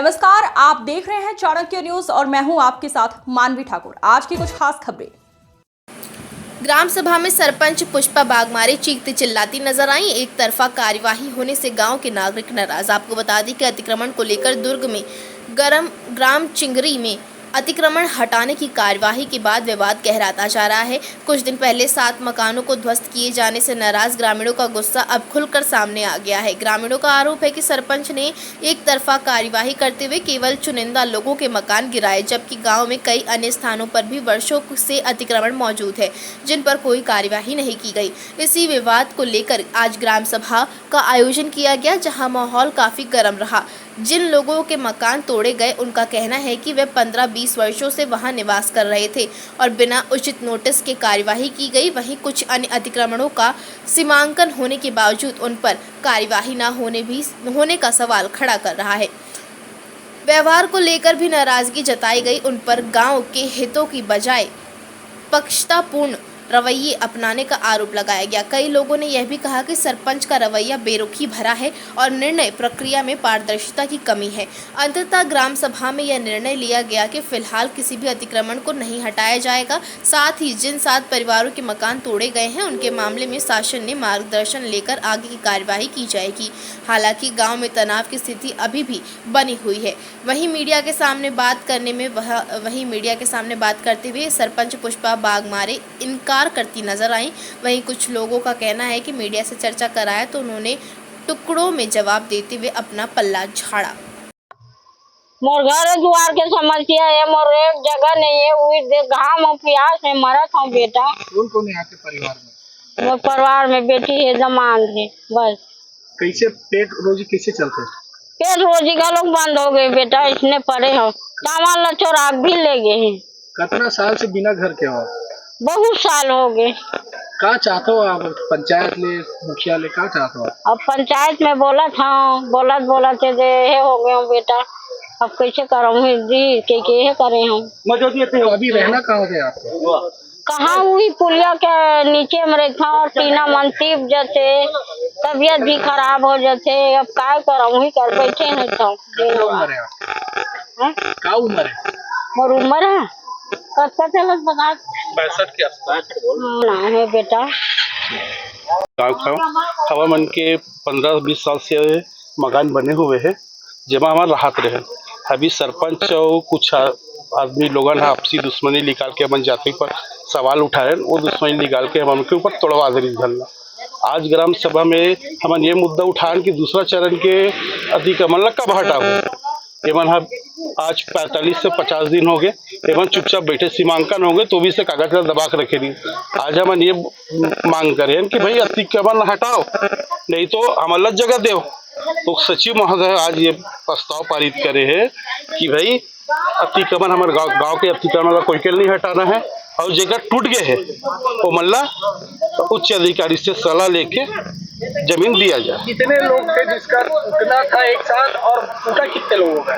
नमस्कार, आप देख रहे हैं चाणक्य न्यूज और मैं हूं आपके साथ मानवी ठाकुर। आज की कुछ खास खबरें। ग्राम सभा में सरपंच पुष्पा बागमारे चीखती चिल्लाती नजर आई। एक तरफा कार्यवाही होने से गांव के नागरिक नाराज। आपको बता दें कि अतिक्रमण को लेकर दुर्ग में ग्राम चिंगरी में अतिक्रमण हटाने की कार्यवाही के बाद विवाद गहराता जा रहा है। कुछ दिन पहले 7 मकानों को ध्वस्त किए जाने से नाराज ग्रामीणों का गुस्सा अब खुलकर सामने आ गया है। ग्रामीणों का आरोप है कि सरपंच ने एक तरफा कार्यवाही करते हुए केवल चुनिंदा लोगों के मकान गिराए, जबकि गांव में कई अन्य स्थानों पर भी वर्षों से अतिक्रमण मौजूद है, जिन पर कोई कार्यवाही नहीं की गई। इसी विवाद को लेकर आज ग्राम सभा का आयोजन किया गया, जहां माहौल काफी गर्म रहा। जिन लोगों के मकान तोड़े गए, उनका कहना है कि वे 15-20 वर्षों से वहां निवास कर रहे थे और बिना उचित नोटिस के कार्यवाही की गई। वहीं कुछ अन्य अतिक्रमणों का सीमांकन होने के बावजूद उन पर कार्यवाही न होने का सवाल खड़ा कर रहा है। व्यवहार को लेकर भी नाराजगी जताई गई। उन पर गांव के हितों की बजाय पक्षतापूर्ण रवैये अपनाने का आरोप लगाया गया। कई लोगों ने यह भी कहा कि सरपंच का रवैया बेरुखी भरा है और निर्णय प्रक्रिया में पारदर्शिता की कमी है। अंततः ग्राम सभा में यह निर्णय लिया गया कि फिलहाल किसी भी अतिक्रमण को नहीं हटाया जाएगा। साथ ही जिन 7 परिवारों के मकान तोड़े गए हैं, उनके मामले में शासन ने मार्गदर्शन लेकर आगे की कार्यवाही की जाएगी। हालांकि गाँव में तनाव की स्थिति अभी भी बनी हुई है। वहीं मीडिया के सामने बात करते हुए सरपंच पुष्पा बागमारे इनकार करती नजर आई। वहीं कुछ लोगों का कहना है कि मीडिया से चर्चा कराया तो उन्होंने टुकड़ों में जवाब देते हुए अपना पल्ला झाड़ा। मोर घर द्वार के समस्या है, मोर एक जगह नहीं है, वही घाम और प्यास में मरा था बेटा। कौन है आपके परिवार में? मोर परिवार में बेटी है, जमान है, बस। कैसे पेट रोजी कैसे चलते? पेट रोजी का लोग बंद हो गए बेटा, इसने पड़े हो सामान ला चोरा भी ले गए हैं। कितना साल से बिना घर के हो? बहुत साल हो गए। क्या चाहते हो आप? पंचायत ले, मुखिया ले, क्या चाहते हो? अब पंचायत में बोला था, बोला थे हो गए हो बेटा, अब कैसे करूँ जी के करे हम। तो अभी रहना कहाँ थे आपको? कहाँ हुई पुलिया के नीचे में रहता और टीना मनतीब जैसे तबीयत भी खराब हो जाते। अब क्या करूँ ही कर बैठे हैं तो। क्या उम्र है आपकी? क्या उम्र है? मोर उम्र है 65 के आसपास है बेटा। गाँव का हवामन के 15-20 साल से मकान बने हुए हैं, जेमा हमारे राहत रहे। अभी सरपंच और कुछ आदमी लोगों ने आपसी दुश्मनी निकाल के हम जाति पर सवाल उठाए, वो दुश्मनी निकाल के हम उनके ऊपर तोड़वा दे झलना। आज ग्राम सभा में हम ये मुद्दा उठाएं कि दूसरा चरण के अतिक्रमण कब हटाओ। एवं हम आज 45 से 50 दिन हो गए, एवं चुपचाप बैठे, सीमांकन हो गए तो भी से कागज का दबा के रखे नहीं। आज हम ये मांग करें कि भाई अतिक्रमण हटाओ, नहीं तो हमारा जगह दो। तो सचिव महोदय आज ये प्रस्ताव पारित करे हैं कि भाई अतिक्रमण हमारे गांव के अतिक्रमण का कोई केल नहीं हटाना है, और जगह टूट गए है वो मल्ला उच्च अधिकारी से सलाह लेके जमीन दिया जाए। कितने लोग थे जिसका टूटना था एक साथ, और टूटा कितने लोगों का?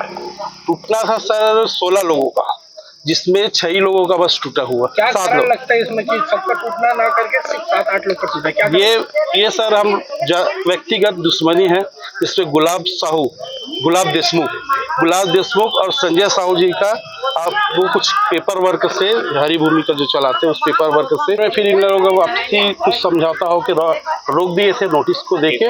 टूटना था सर 16 लोगों का, जिसमें 6 लोगों का बस टूटा हुआ। क्या कारण लगता है इसमें कि सबका टूटना ना करके सिर्फ 7-8 लोग का टूटा? क्या ये सर हम व्यक्तिगत दुश्मनी है। इसमें गुलाब देशमुख और संजय साहू जी का वो कुछ पेपर वर्क से, हरी भूमि का जो चलाते हैं उस पेपर वर्क से फिर इन लोगों को वापसी कुछ समझौता हो के रोक दिए थे। नोटिस को देके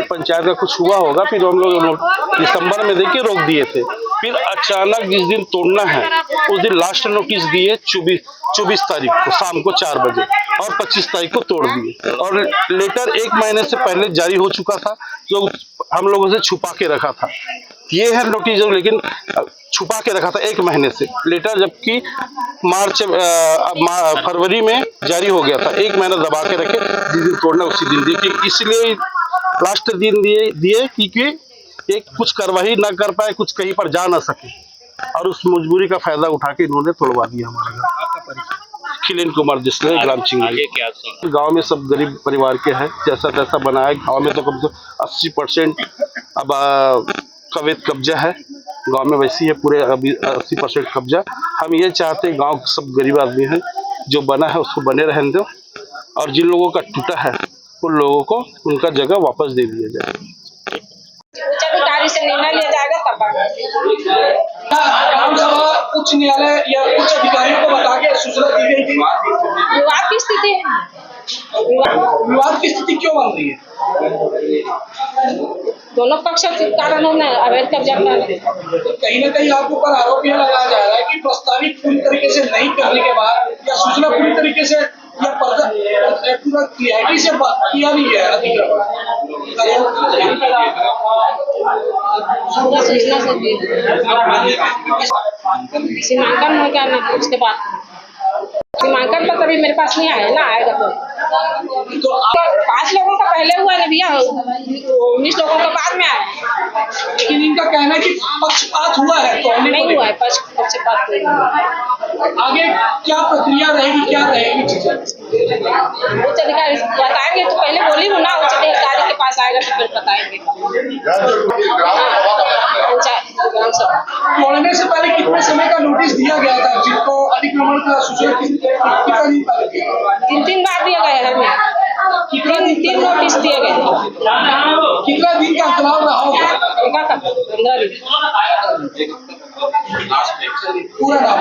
पंचायत का कुछ हुआ होगा, फिर हम लोग दिसंबर में देके रोक दिए थे। फिर अचानक जिस दिन तोड़ना है उस दिन लास्ट नोटिस दिए 24 तारीख को शाम को 4 बजे, और 25 तारीख को तोड़ दिए। और लेटर 1 महीने से पहले जारी हो चुका था, जो हम लोगों से छुपा के रखा था। ये है नोटिस, लेकिन छुपा के रखा था 1 महीने से लेटर, जबकि फरवरी में जारी हो गया था। 1 महीना दबा के रखे, जिस दिन तोड़ना उसी दिन दिए, इसलिए लास्ट दिन दिए क्योंकि एक कुछ कार्रवाई ना कर पाए, कुछ कहीं पर जा ना सके, और उस मजबूरी का फायदा उठा के इन्होंने तोड़वा दिया हमारा घर। खिलेन कुमार जिसने ग्राम चिंगरी। गांव में सब गरीब परिवार के हैं, जैसा तैसा बनाया। गांव में तो कम से 80% अब अवैध कब्जा है गांव में, वैसी है पूरे अभी 80% कब्जा। हम ये चाहते हैं गांव के सब गरीब आदमी हैं, जो बना है उसको बने रहने दो, और जिन लोगों का टूटा है उन लोगों को उनका जगह वापस दे दिया जाए। से निर्णय लिया जाएगा तब ग्राम सभा उच्च न्यायालय या उच्च अधिकारियों को बता के सूचना दी गई थी। विवाद की स्थिति है। विवाद की स्थिति क्यों बन रही है? दोनों पक्षों के कारण उन्हें अवैध कब्जा कर कहीं ना कहीं आपके ऊपर आरोप यह लगाया जा रहा है कि प्रस्तावित पूरी तरीके से नहीं करने के बाद या सूचना पूरी तरीके से या पूरा क्लियरिटी से किया नहीं गया अतिक्रमण। सूचना से सीमांकन हो क्या ना उसके बाद सीमांकन तो कभी मेरे पास नहीं आया ना, आएगा तो 5 लोगों का पहले हुआ ना भैया, 19 लोगों का बाद में आया। लेकिन इनका कहना है कि पक्षपात हुआ है तो नहीं हुआ है पक्षपात नहीं हुआ। आगे क्या प्रक्रिया रहेगी, क्या रहेगी चीजें? उच्च अधिकारी बताएंगे, तो पहले बोली हूँ ना, उच्च अधिकारी के पास आएगा तो फिर बताएंगे। तोड़ने से पहले कितने समय का नोटिस दिया गया था जिनको अतिक्रमण का सूचना कितना दिन पहले दिया? 3 बार दिया गया है हमें, 3 नोटिस दिए गए। कितना दिन का अंतराल रहा होगा? 15 दिन। पूरा नाम